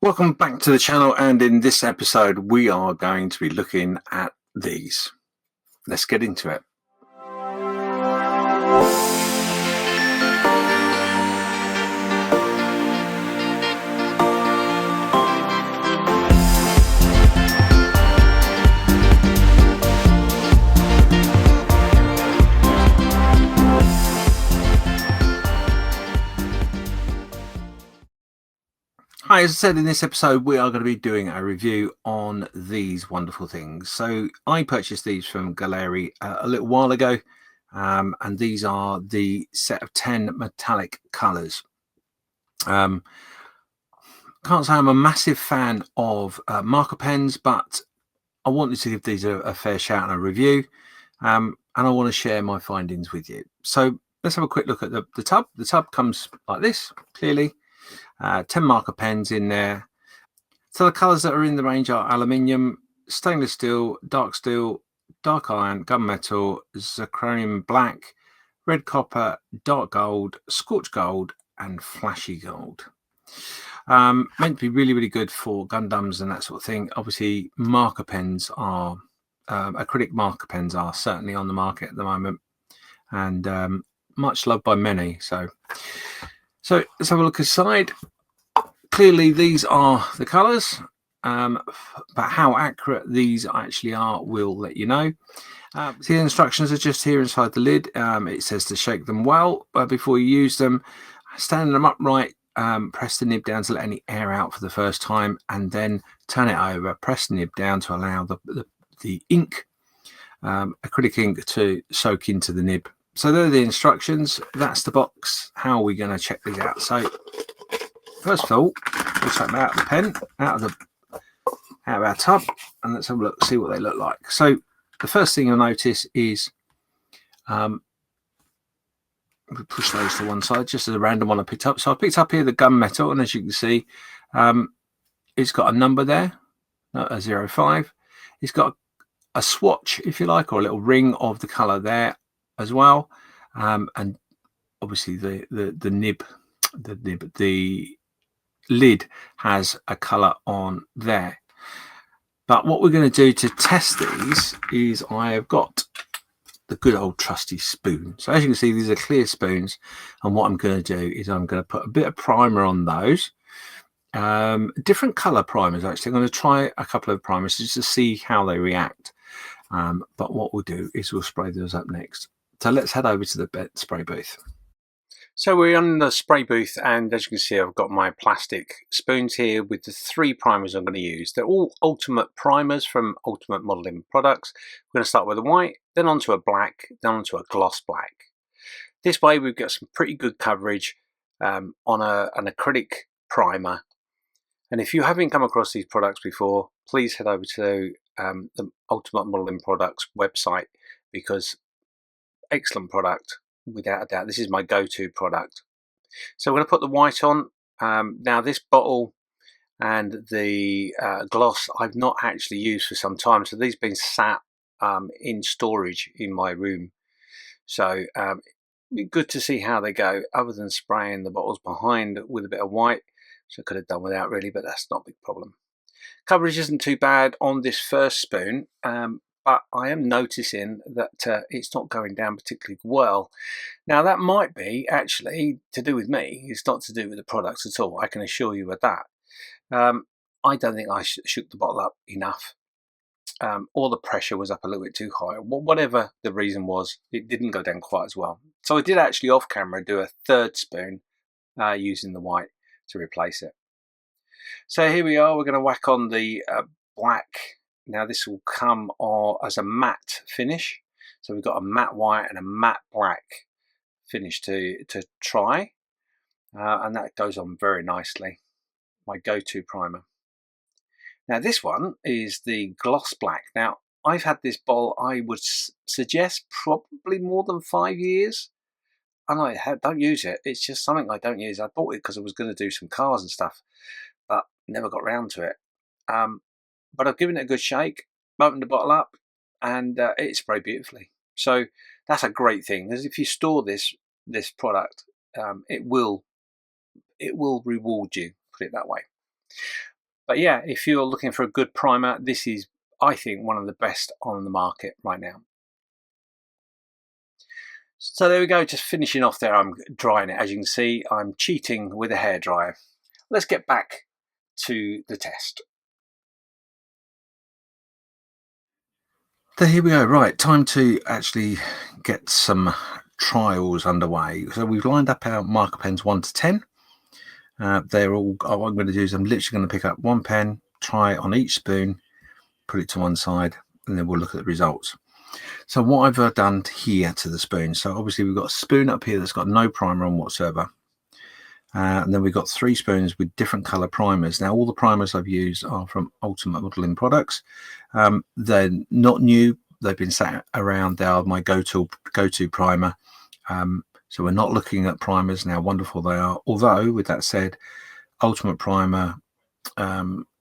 Welcome back to the channel, and in this episode we are going to be looking at these. Let's get into it. Hi, as I said, in this episode we are going to be doing a review on these wonderful things. So I purchased these from Gaahleri a little while ago, and these are the set of 10 metallic colours. Can't say I'm a massive fan of marker pens, but I wanted to give these a fair shout and a review, and I want to share my findings with you. So let's have a quick look at the tub. The tub comes like this, clearly. 10 marker pens in there. So the colours that are in the range are aluminium, stainless steel, dark iron, gunmetal, zirconium black, red copper, dark gold, scorched gold, and flashy gold. Meant to be really good for Gundams and that sort of thing. Obviously, marker pens are acrylic marker pens are certainly on the market at the moment, and much loved by many. So let's have a look aside. Clearly, these are the colours, but how accurate these actually are, we'll let you know. The instructions are just here inside the lid. It says to shake them well before you use them. Stand them upright, press the nib down to let any air out for the first time, and then turn it over. Press the nib down to allow the ink, acrylic ink, to soak into the nib. So they're the instructions. That's the box. How are we going to check these out? So first of all, we'll take them out of the pen, out of our tub, and let's have a look, see what they look like. So the first thing you'll notice is, we push those to one side, just as a random one I picked up. So I picked up here the gunmetal, and as you can see, it's got a number there, a 05. It's got a swatch, if you like, or a little ring of the colour there as well, and obviously the lid has a colour on there. But what we're going to do to test these is I have got the good old trusty spoon. So as you can see, these are clear spoons, and what I'm going to do is I'm going to put a bit of primer on those. Different colour primers, actually. I'm going to try a couple of primers just to see how they react. But what we'll do is we'll spray those up next. So let's head over to the spray booth. So we're on the spray booth, and as you can see, I've got my plastic spoons here with the 3 primers I'm going to use. They're all Ultimate primers from Ultimate Modeling Products. We're going to start with a white, then onto a black, then onto a gloss black. This way we've got some pretty good coverage on an acrylic primer. And if you haven't come across these products before, please head over to the Ultimate Modeling Products website, because excellent product. Without a doubt, this is my go-to product. So we're going to put the white on. Now this bottle and the gloss I've not actually used for some time, so these have been sat in storage in my room. So good to see how they go, other than spraying the bottles behind with a bit of white, which I could have done without really, but that's not a big problem. Coverage isn't too bad on this first spoon, but I am noticing that it's not going down particularly well. Now that might be actually to do with me. It's not to do with the products at all, I can assure you of that. I don't think I shook the bottle up enough, or the pressure was up a little bit too high. Whatever the reason was, it didn't go down quite as well. So I did actually off camera do a third spoon using the white to replace it. So here we are, we're going to whack on the black. Now this will come as a matte finish. So we've got a matte white and a matte black finish to try. And that goes on very nicely. My go-to primer. Now this one is the gloss black. Now I've had this bottle, I would suggest, probably more than 5 years. And I don't use it. It's just something I don't use. I bought it because I was going to do some cars and stuff, but never got round to it. But I've given it a good shake, opened the bottle up, and it sprayed beautifully. So that's a great thing, because if you store this product, it will reward you, put it that way. But yeah, if you're looking for a good primer, this is, I think, one of the best on the market right now. So there we go, just finishing off there. I'm drying it. As you can see, I'm cheating with a hairdryer. Let's get back to the test. So here we go. Right, time to actually get some trials underway. So we've lined up our marker pens 1 to 10. They're all, what I'm going to do is I'm literally going to pick up one pen, try it on each spoon, put it to one side, and then we'll look at the results. So what I've done here to the spoon, so obviously we've got a spoon up here that's got no primer on whatsoever. And then we've got 3 spoons with different color primers. Now all the primers I've used are from Ultimate Modeling products. They're not new. They've been sat around. They are my go-to primer. So we're not looking at primers now. Wonderful they are. Although with that said, Ultimate Primer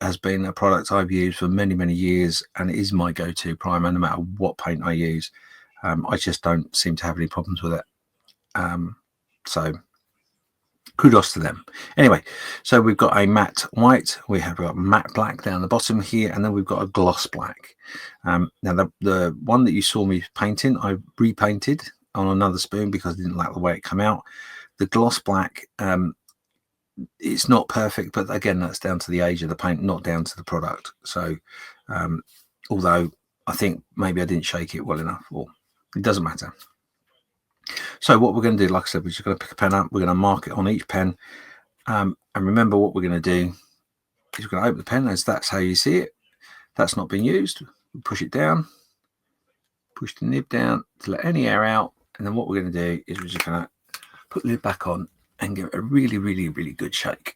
has been a product I've used for many years, and it is my go-to primer no matter what paint I use. I just don't seem to have any problems with it. So kudos to them. Anyway, so we've got a matte white, we have got matte black down the bottom here, and then we've got a gloss black. Now the one that you saw me painting, I repainted on another spoon because I didn't like the way it came out. The gloss black, it's not perfect, but again, that's down to the age of the paint, not down to the product. So although I think maybe I didn't shake it well enough, or it doesn't matter. So what we're going to do, like I said, we're just going to pick a pen up, we're going to mark it on each pen, and remember what we're going to do is we're going to open the pen as that's how you see it. That's not been used. We push it down, push the nib down to let any air out, and then what we're going to do is we're just going to put the lid back on and give it a really good shake.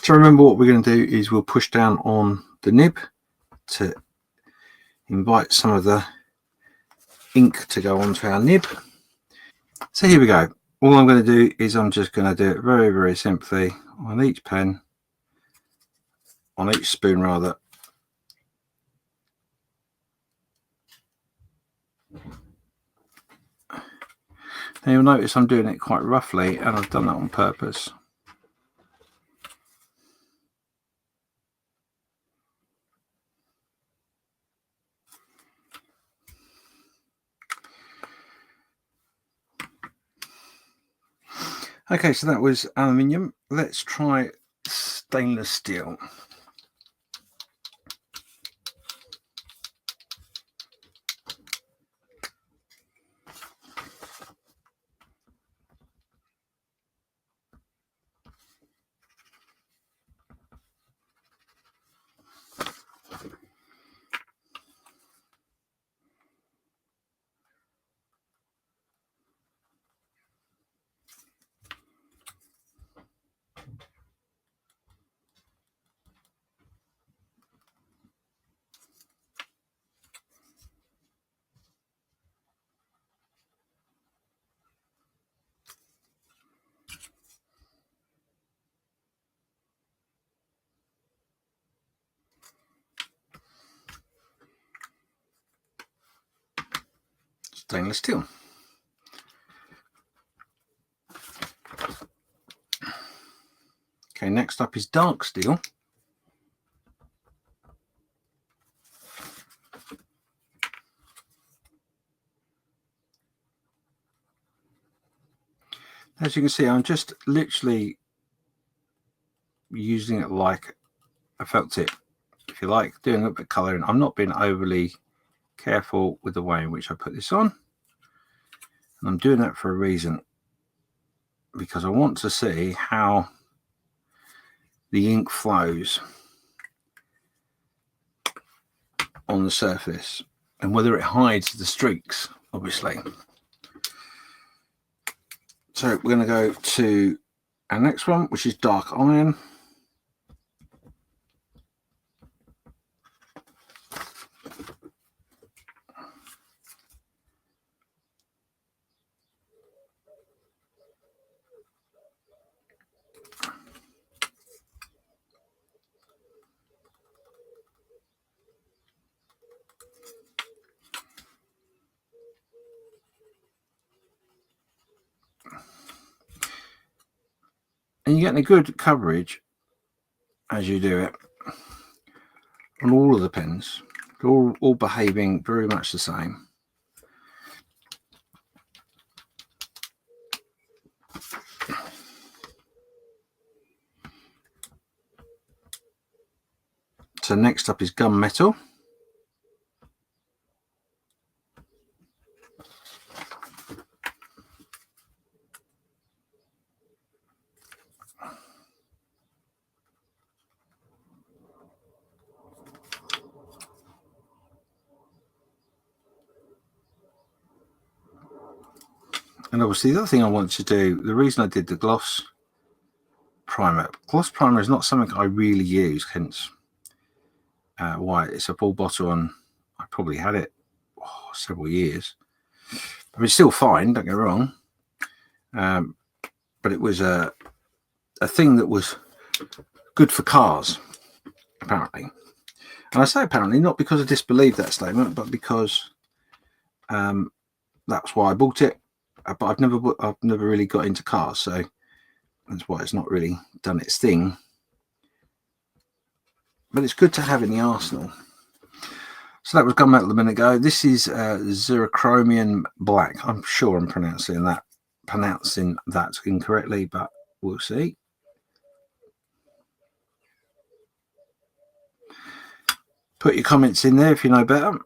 So remember what we're going to do is we'll push down on the nib to invite some of the ink to go onto our nib. So here we go. All I'm going to do is I'm just going to do it very simply on each pen, on each spoon rather. Now you'll notice I'm doing it quite roughly, and I've done that on purpose. Okay, so that was aluminium. Let's try stainless steel. Stainless steel. Okay, next up is dark steel. As you can see, I'm just literally using it like a felt tip, if you like, doing a little bit of colouring. I'm not being overly careful with the way in which I put this on, and I'm doing that for a reason, because I want to see how the ink flows on the surface and whether it hides the streaks, obviously. So we're going to go to our next one, which is dark iron. And you're getting a good coverage as you do it on all of the pens. They're all behaving very much the same. So next up is gunmetal. And obviously the other thing I want to do, the reason I did the gloss primer is not something I really use, hence why it's a full bottle on. I probably had it several years. I mean, it's still fine, don't get me wrong, but it was a thing that was good for cars, apparently. And I say apparently not because I disbelieve that statement, but because that's why I bought it. But I've never really got into cars, so that's why it's not really done its thing. But it's good to have in the arsenal. So that was gunmetal a minute ago. This is Xerochromium Black. I'm sure I'm pronouncing that incorrectly, but we'll see. Put your comments in there if you know better,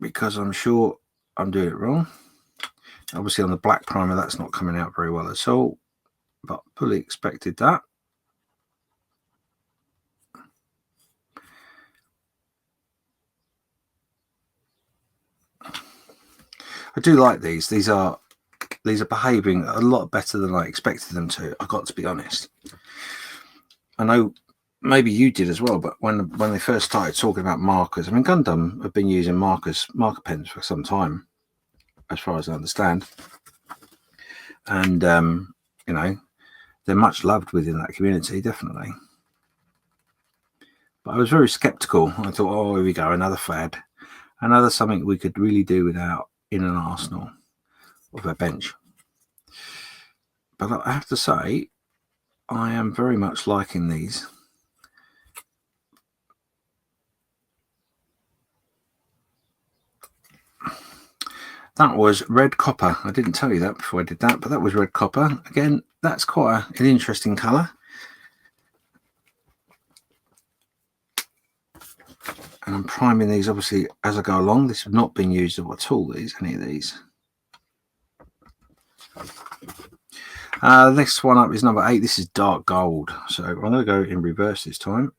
because I'm sure I'm doing it wrong. Obviously on the black primer that's not coming out very well at all, but fully expected that. I do like these. These are behaving a lot better than I expected them to. I've got to be honest. I know maybe you did as well, but when they first started talking about markers, I mean, Gundam have been using marker pens for some time, as far as I understand, and you know, they're much loved within that community, definitely. But I was very skeptical. I thought, oh, here we go, another fad, another something we could really do without in an arsenal of a bench. But I have to say, I am very much liking these. That was red copper. I didn't tell you that before I did that, but that was red copper. Again, that's quite an interesting colour. And I'm priming these obviously as I go along. This has not been used at all, any of these. Next one up is number 8. This is dark gold. So I'm going to go in reverse this time.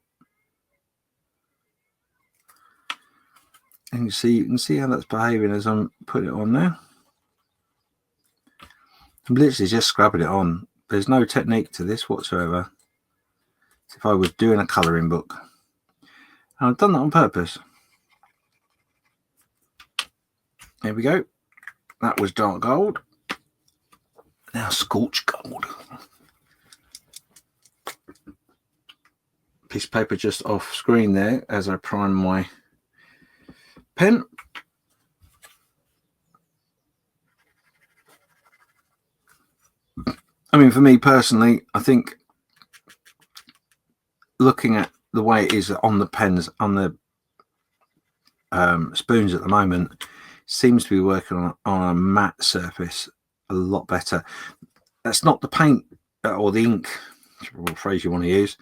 And you can see how that's behaving as I'm putting it on there. I'm literally just scrubbing it on. There's no technique to this whatsoever. As if I was doing a colouring book. And I've done that on purpose. There we go. That was dark gold. Now scorch gold. Piece of paper just off screen there as I prime my pen. I mean, for me personally, I think looking at the way it is on the pens, on the spoons at the moment, seems to be working on a matte surface a lot better. That's not the paint or the ink, whichever phrase you want to use,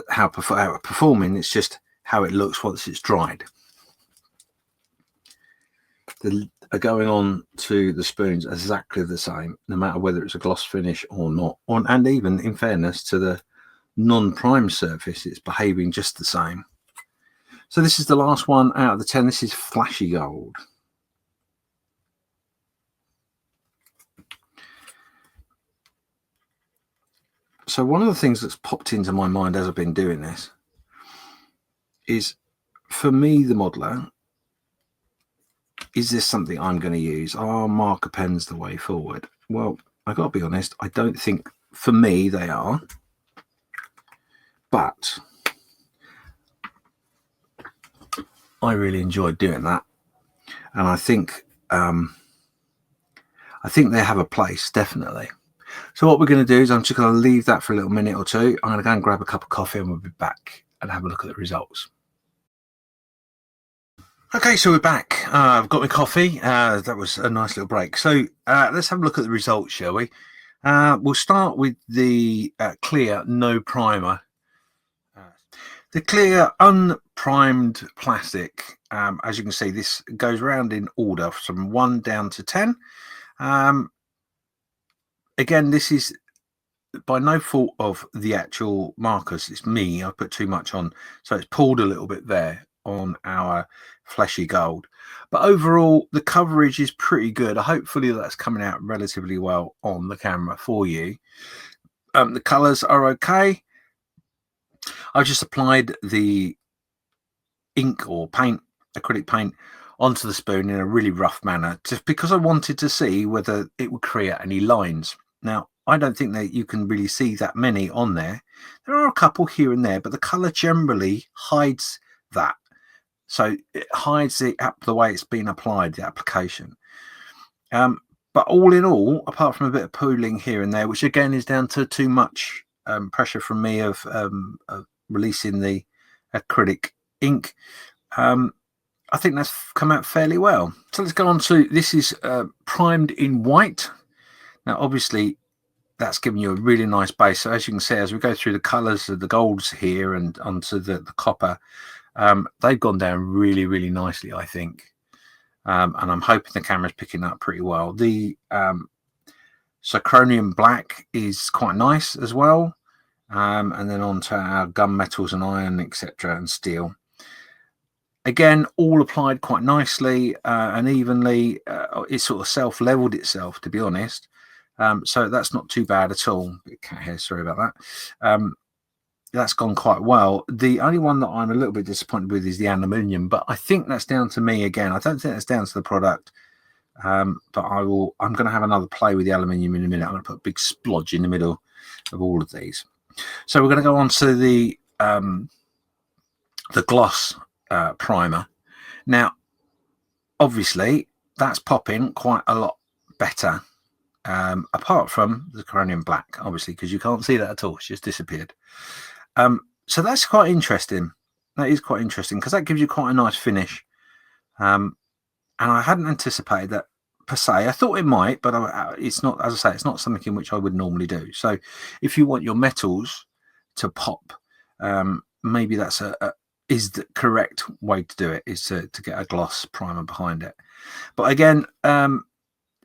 how it's performing. It's just how it looks once it's dried. Going on to the spoons exactly the same, no matter whether it's a gloss finish or not, and even in fairness to the non-prime surface, it's behaving just the same. So this is the last one out of the 10. This is flashy gold. So one of the things that's popped into my mind as I've been doing this is, for me, the modeler, is this something I'm going to use? Are marker pens the way forward? Well, I got to be honest, I don't think for me they are. But I really enjoyed doing that, and I think they have a place, definitely. So what we're going to do is I'm just going to leave that for a little minute or two. I'm going to go and grab a cup of coffee and we'll be back and have a look at the results. Okay, so we're back. I've got my coffee. That was a nice little break. So let's have a look at the results, shall we? We'll start with the clear no primer. The clear unprimed plastic, as you can see, this goes around in order from 1 down to 10. Again, this is by no fault of the actual markers. It's me. I put too much on, so it's pulled a little bit there on our fleshy gold. But overall, the coverage is pretty good. Hopefully, that's coming out relatively well on the camera for you. The colours are okay. I've just applied the ink or paint, acrylic paint, onto the spoon in a really rough manner, just because I wanted to see whether it would create any lines. Now, I don't think that you can really see that many on there. There are a couple here and there, but the colour generally hides that. So it hides it up the way it's been applied, the application. But all in all, apart from a bit of pooling here and there, which again is down to too much pressure from me of releasing the acrylic ink, I think that's come out fairly well. So let's go on to, this is primed in white. Now, obviously, that's giving you a really nice base. So as you can see, as we go through the colours of the golds here and onto the copper, they've gone down really, really nicely, I think. And I'm hoping the camera's picking up pretty well. The Zirconium black is quite nice as well. And then onto our gunmetals and iron, etc., and steel. Again, all applied quite nicely and evenly. It sort of self-leveled itself, to be honest. So that's not too bad at all. Bit of cat hair, sorry about that. That's gone quite well. The only one that I'm a little bit disappointed with is the aluminium, but I think that's down to me again. I don't think that's down to the product. But I'm going to have another play with the aluminium in a minute. I'm going to put a big splodge in the middle of all of these. So we're going to go on to the gloss primer. Now, obviously, that's popping quite a lot better. Apart from the Zirconium black, obviously, because you can't see that at all. It's just disappeared. So that's quite interesting. That is quite interesting because that gives you quite a nice finish. And I hadn't anticipated that per se. I thought it might, but it's not, as I say, it's not something in which I would normally do. So if you want your metals to pop, maybe that's is the correct way to do it, is to get a gloss primer behind it. But again, no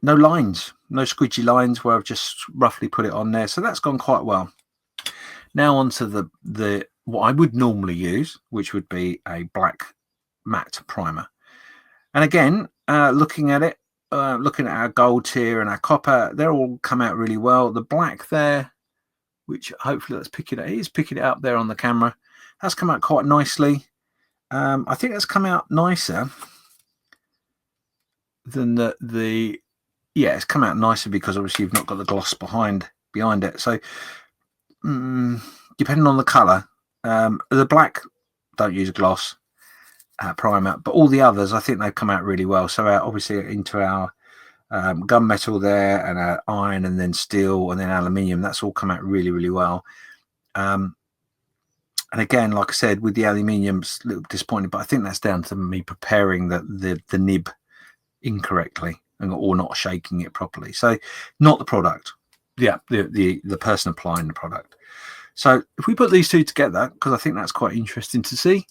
lines, no squidgy lines where I've just roughly put it on there. So that's gone quite well. Now onto the what I would normally use, which would be a black matte primer. And again, looking at it, looking at our gold here and our copper, they're all come out really well. The black there, which hopefully let's pick it up, is picking it up there on the camera. That's come out quite nicely. I think that's come out nicer than yeah, it's come out nicer because obviously you've not got the gloss behind it. So depending on the color, the black don't use a gloss primer, but all the others I think they've come out really well. So obviously into our gunmetal there, and our iron, and then steel, and then aluminium, that's all come out really, really well. And again, like I said, with the aluminium, it's a little disappointed, but I think that's down to me preparing the nib incorrectly or not shaking it properly. So not the product, yeah, the person applying the product. So if we put these two together, because I think that's quite interesting to see,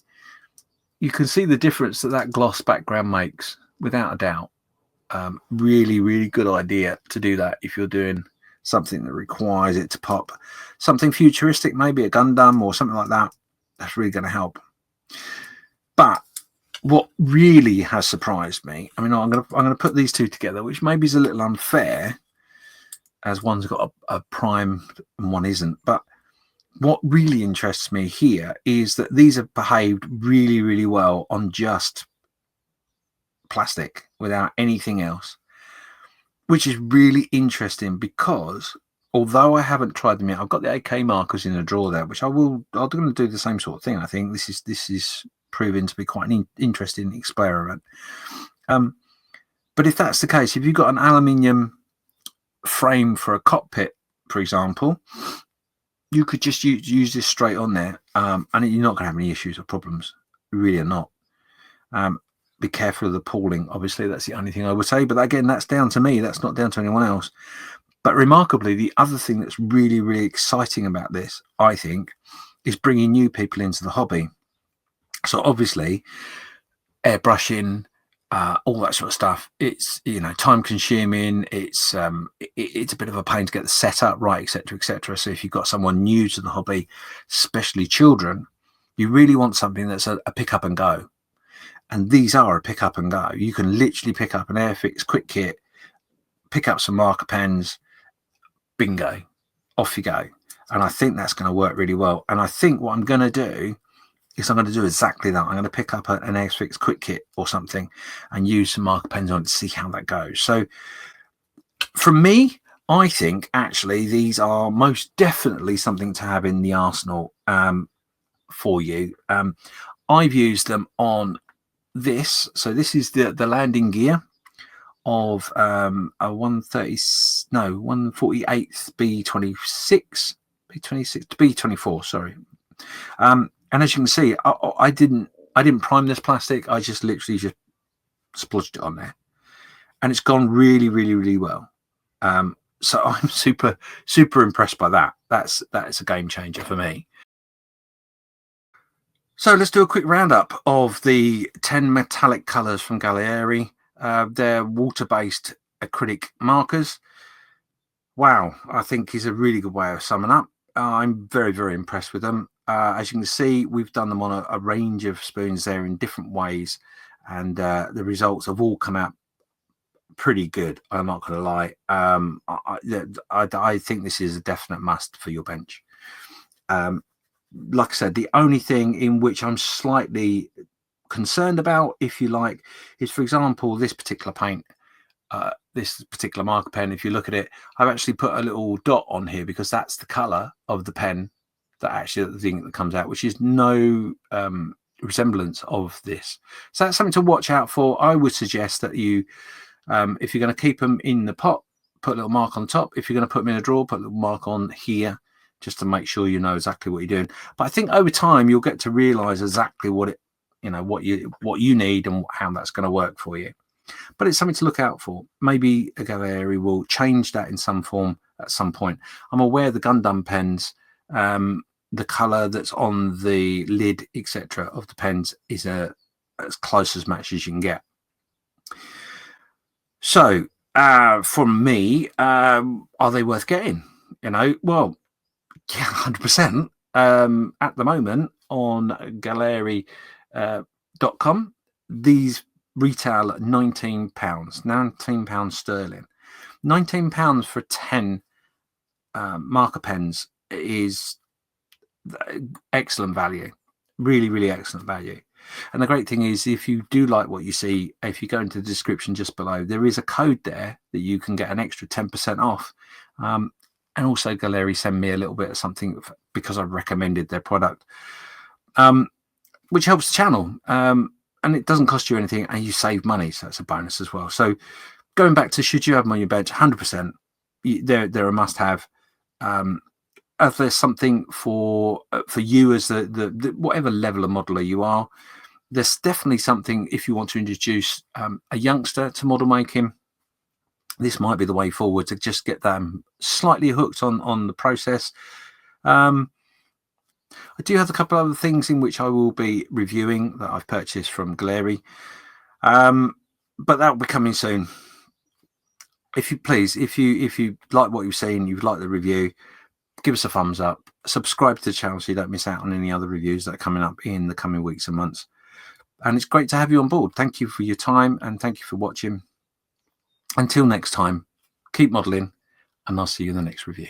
you can see the difference that gloss background makes without a doubt. Really, really good idea to do that if you're doing something that requires it to pop. Something futuristic, maybe a Gundam or something like that. That's really going to help. But what really has surprised me, I mean, I'm going to put these two together, which maybe is a little unfair, as one's got a prime and one isn't. But what really interests me here is that these have behaved really, really well on just plastic without anything else, which is really interesting because although I haven't tried them yet, I've got the AK markers in a drawer there, which I'm going to do the same sort of thing. I think this is proving to be quite an interesting experiment. But if that's the case, if you've got an aluminium frame for a cockpit for example, you could just use this straight on there, and you're not going to have any issues or problems. You really are not. Be careful of the pooling. Obviously, that's the only thing I would say. But again, that's down to me. That's not down to anyone else. But remarkably, the other thing that's really, really exciting about this, I think, is bringing new people into the hobby. So obviously, airbrushing, all that sort of stuff, it's, you know, time consuming. It's a bit of a pain to get the setup right, etc., etc. So if you've got someone new to the hobby, especially children, you really want something that's a pick up and go. And these are a pick up and go. You can literally pick up an Airfix quick kit, pick up some marker pens, bingo, off you go. And I think that's going to work really well. And I think what I'm going to do is I'm going to do exactly that. I'm going to pick up an Airfix quick kit or something and use some marker pens on it to see how that goes. So for me, I think actually these are most definitely something to have in the arsenal for you. I've used them on this. So this is the landing gear of a 148th B26 to B24, sorry. And as you can see, I didn't prime this plastic. I just literally just splodged it on there, and it's gone really, really, really well. So I'm super impressed by that. That's a game changer for me. So let's do a quick roundup of the 10 metallic colors from Gaahleri. They're water-based acrylic markers. Wow, I think is a really good way of summing up. I'm very, very impressed with them. As you can see, we've done them on a range of spoons there in different ways, and the results have all come out pretty good. I'm not going to lie. I think this is a definite must for your bench. Like I said, the only thing in which I'm slightly concerned about, if you like, is, for example, this particular paint, this particular marker pen. If you look at it, I've actually put a little dot on here because that's the color of the pen, that actually the thing that comes out, which is no resemblance of this. So that's something to watch out for. I would suggest that you, if you're going to keep them in the pot, put a little mark on top. If you're going to put them in a drawer, put a little mark on here, just to make sure you know exactly what you're doing. But I think over time you'll get to realize exactly what it, you know, what you need and how that's going to work for you. But it's something to look out for. Maybe a Gaahleri will change that in some form at some point. I'm aware the Gundam pens, the color that's on the lid, etc., of the pens is as close as match as you can get. So from me, are they worth getting? You know, well, yeah, 100%. At the moment on Gaahleri.com, these retail at £19 sterling. £19 for 10 marker pens is excellent value. Really, really excellent value. And the great thing is, if you do like what you see, if you go into the description just below, there is a code there that you can get an extra 10% off. And also Gaahleri send me a little bit of something because I recommended their product, which helps the channel. And it doesn't cost you anything, and you save money, so it's a bonus as well. So going back to, should you have them on your bench? 100%. They're a must-have. If there's something for you as the whatever level of modeler you are, there's definitely something if you want to introduce a youngster to model making. This might be the way forward to just get them slightly hooked on the process. I do have a couple of other things in which I will be reviewing that I've purchased from Gaahleri, but that will be coming soon. If you like what you've seen, you'd like the review, give us a thumbs up, subscribe to the channel so you don't miss out on any other reviews that are coming up in the coming weeks and months. And it's great to have you on board. Thank you for your time and thank you for watching. Until next time, keep modeling, and I'll see you in the next review.